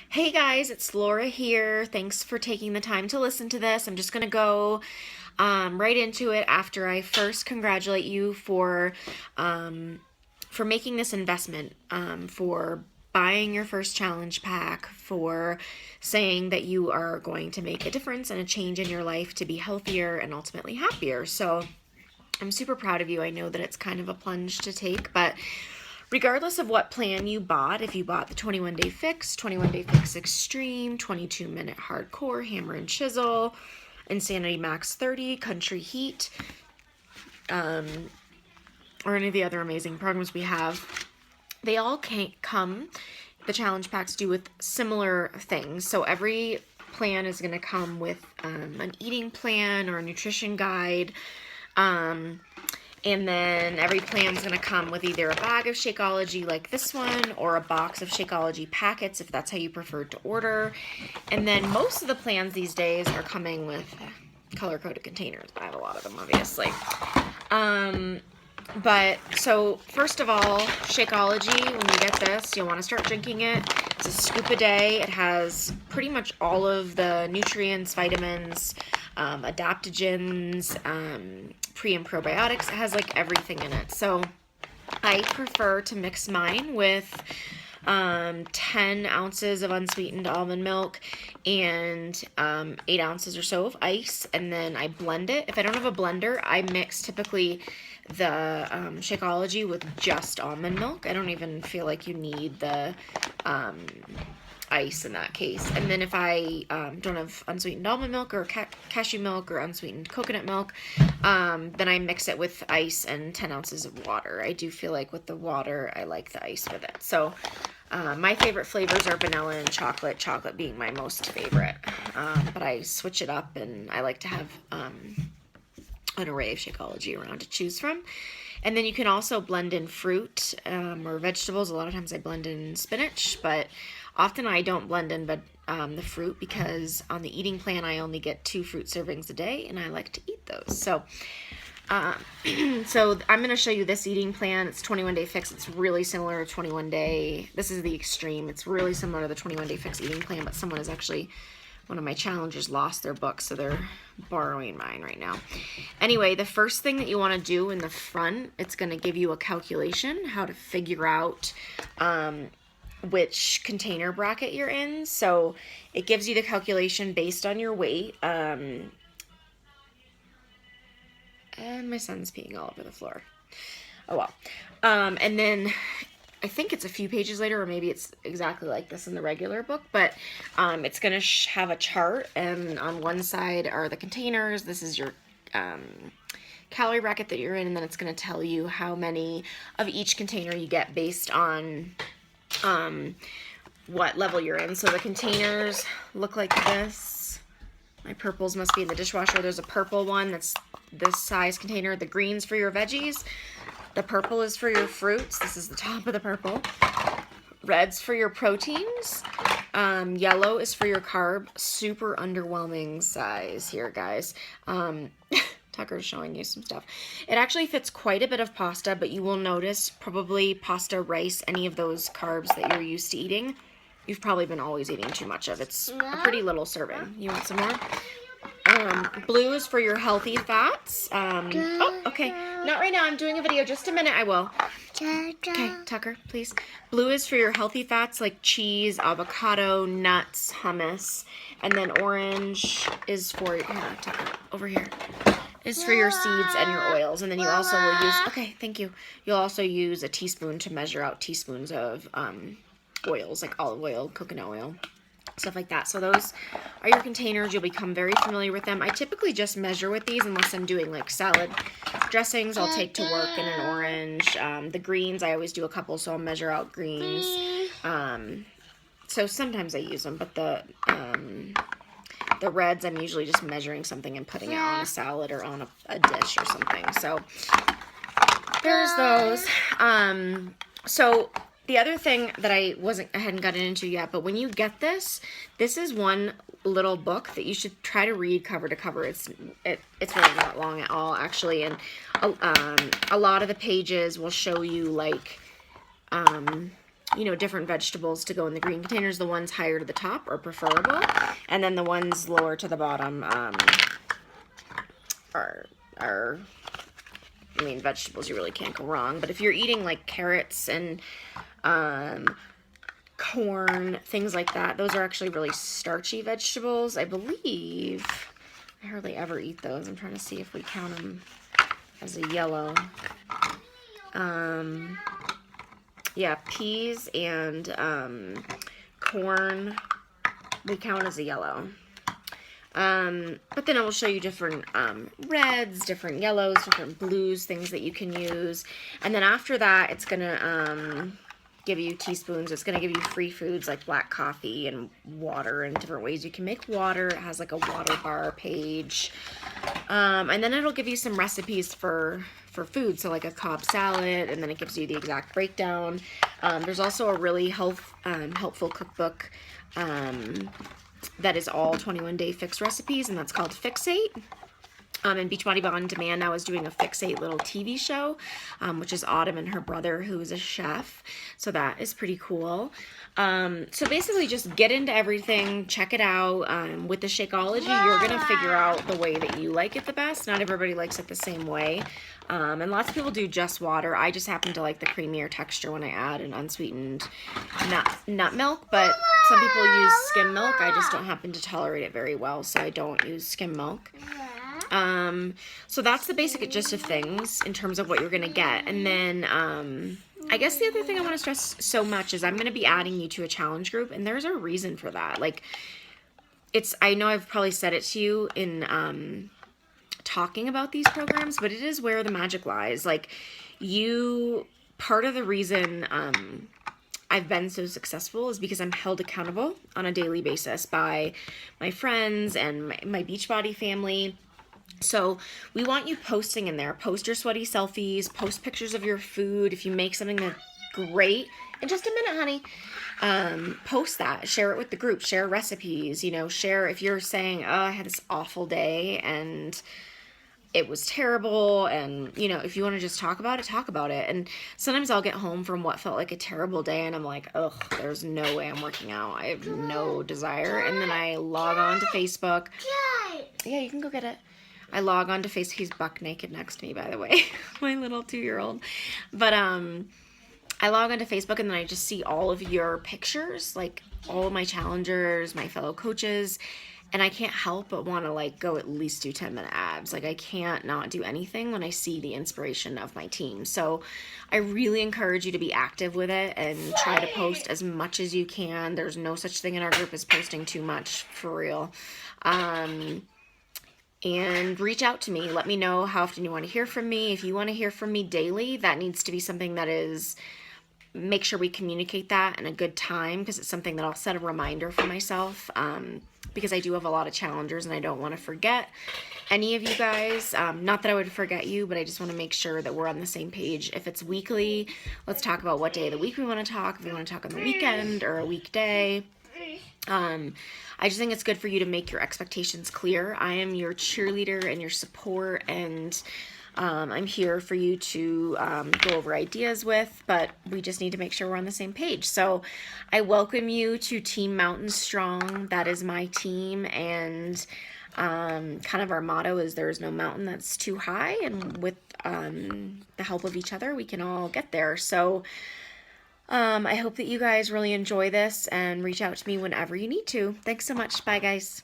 Hey guys, it's Laura here. Thanks for taking the time to listen to this. I'm just going to go right into it after I first congratulate you for making this investment, for buying your first challenge pack, for saying that you are going to make a difference and a change in your life to be healthier and ultimately happier. So I'm super proud of you. I know that it's kind of a plunge to take, but regardless of what plan you bought, if you bought the 21 Day Fix, 21 Day Fix Extreme, 22-minute Hardcore, Hammer and Chisel, Insanity Max 30, Country Heat, or any of the other amazing programs we have, they all come, the challenge packs do with similar things. So every plan is going to come with an eating plan or a nutrition guide. And then every plan is going to come with either a bag of Shakeology like this one or a box of Shakeology packets if that's how you prefer to order. And then most of the plans these days are coming with color-coded containers. I have a lot of them, obviously. But so first of all, Shakeology, when you get this, you'll want to start drinking it. It's a scoop a day. It has pretty much all of the nutrients, vitamins, adaptogens, pre and probiotics. It has like everything in it. So I prefer to mix mine with 10 ounces of unsweetened almond milk and 8 ounces or so of ice, and then I blend it. If I don't have a blender, I mix typically the Shakeology with just almond milk. I don't even feel like you need the ice in that case. And then if I don't have unsweetened almond milk or cashew milk or unsweetened coconut milk, then I mix it with ice and 10 ounces of water. I do feel like with the water, I like the ice with it. So my favorite flavors are vanilla and chocolate, chocolate being my most favorite. But I switch it up, and I like to have an array of Shakeology around to choose from. And then you can also blend in fruit or vegetables. A lot of times I blend in spinach, but often I don't blend in the fruit because on the eating plan I only get 2 fruit servings a day, and I like to eat those. So so I'm going to show you this eating plan. It's 21 Day Fix. It's really similar to 21 Day. This is the Extreme. It's really similar to the 21 Day Fix eating plan, but someone is actually, one of my challengers lost their book, so they're borrowing mine right now. Anyway, the first thing that you want to do in the front, it's going to give you a calculation, how to figure out which container bracket you're in. So it gives you the calculation based on your weight. And my son's peeing all over the floor. Oh well. And then I think it's a few pages later, or maybe it's exactly like this in the regular book, but it's going to have a chart, and on one side are the containers. This is your calorie bracket that you're in, and then it's going to tell you how many of each container you get based on what level you're in. So the containers look like this. My purples must be in the dishwasher. There's a purple one that's this size container. The green's for your veggies. The purple is for your fruits. This is the top of the purple. Red's for your proteins. Yellow is for your carb. Super underwhelming size here, guys. Tucker's showing you some stuff. It actually fits quite a bit of pasta, but you will notice probably pasta, rice, any of those carbs that you're used to eating, you've probably been always eating too much of. It's a pretty little serving. You want some more? Blue is for your healthy fats. Oh, okay. Not right now. I'm doing a video. Just a minute. I will. Okay, Tucker, please. Blue is for your healthy fats like cheese, avocado, nuts, hummus. And then orange is for, here, Tucker, over here, is for your seeds and your oils. And then you also will use, okay, thank you. You'll also use a teaspoon to measure out teaspoons of oils, like olive oil, coconut oil, stuff like that. So those are your containers. You'll become very familiar with them. I typically just measure with these unless I'm doing like salad dressings. I'll take to work in an orange. The greens, I always do a couple, so I'll measure out greens. So sometimes I use them, but the reds, I'm usually just measuring something and putting it on a salad or on a dish or something. So there's those. So the other thing that I hadn't gotten into yet, but when you get this is one little book that you should try to read cover to cover. It's really not long at all, actually, and a lot of the pages will show you like you know, different vegetables to go in the green containers. The ones higher to the top are preferable, and then the ones lower to the bottom are I mean, vegetables, you really can't go wrong. But if you're eating like carrots and corn, things like that, those are actually really starchy vegetables. I believe I hardly ever eat those. I'm trying to see if we count them as a yellow. Yeah, peas and corn, we count as a yellow. But then I will show you different reds, different yellows, different blues, things that you can use. And then after that, it's going to give you teaspoons. It's going to give you free foods like black coffee and water and different ways you can make water. It has like a water bar page. And then it'll give you some recipes for food, so like a Cobb salad, and then it gives you the exact breakdown. There's also a really helpful cookbook that is all 21-day fix recipes, and that's called Fixate. And Beachbody On Demand now is doing a Fixate little TV show, which is Autumn and her brother, who is a chef. So that is pretty cool. So basically just get into everything, check it out. With the Shakeology, you're going to figure out the way that you like it the best. Not everybody likes it the same way. And lots of people do just water. I just happen to like the creamier texture when I add an unsweetened nut milk, but some people use skim milk. I just don't happen to tolerate it very well, so I don't use skim milk. So that's the basic gist of things in terms of what you're going to get. And then, I guess the other thing I want to stress so much is I'm going to be adding you to a challenge group, and there's a reason for that. Like, I know I've probably said it to you in, talking about these programs, but it is where the magic lies. Like, part of the reason, I've been so successful is because I'm held accountable on a daily basis by my friends and my Beachbody family. So we want you posting in there. Post your sweaty selfies, post pictures of your food. If you make something that's great, in just a minute, honey, post that, share it with the group, share recipes, you know, share if you're saying, oh, I had this awful day and it was terrible, and, you know, if you want to just talk about it, talk about it. And sometimes I'll get home from what felt like a terrible day, and I'm like, ugh, there's no way I'm working out. I have no desire. And then I log on to Facebook. Yeah, you can go get it. I log on to Facebook. He's buck naked next to me, by the way, my little 2-year-old. But I log on to Facebook, and then I just see all of your pictures, like all of my challengers, my fellow coaches. And I can't help but want to like go at least do 10-minute abs. Like, I can't not do anything when I see the inspiration of my team. So I really encourage you to be active with it and try to post as much as you can. There's no such thing in our group as posting too much, for real. And reach out to me. Let me know how often you want to hear from me. If you want to hear from me daily, that needs to be something that is, make sure we communicate that in a good time, because it's something that I'll set a reminder for myself, because I do have a lot of challengers and I don't want to forget any of you guys. Not that I would forget you, but I just want to make sure that we're on the same page. If it's weekly, let's talk about what day of the week we want to talk. If we want to talk on the weekend or a weekday. I just think it's good for you to make your expectations clear. I am your cheerleader and your support, and I'm here for you to go over ideas with, but we just need to make sure we're on the same page. So I welcome you to Team Mountain Strong. That is my team, and kind of our motto is there is no mountain that's too high, and with the help of each other, we can all get there. So I hope that you guys really enjoy this and reach out to me whenever you need to. Thanks so much. Bye, guys.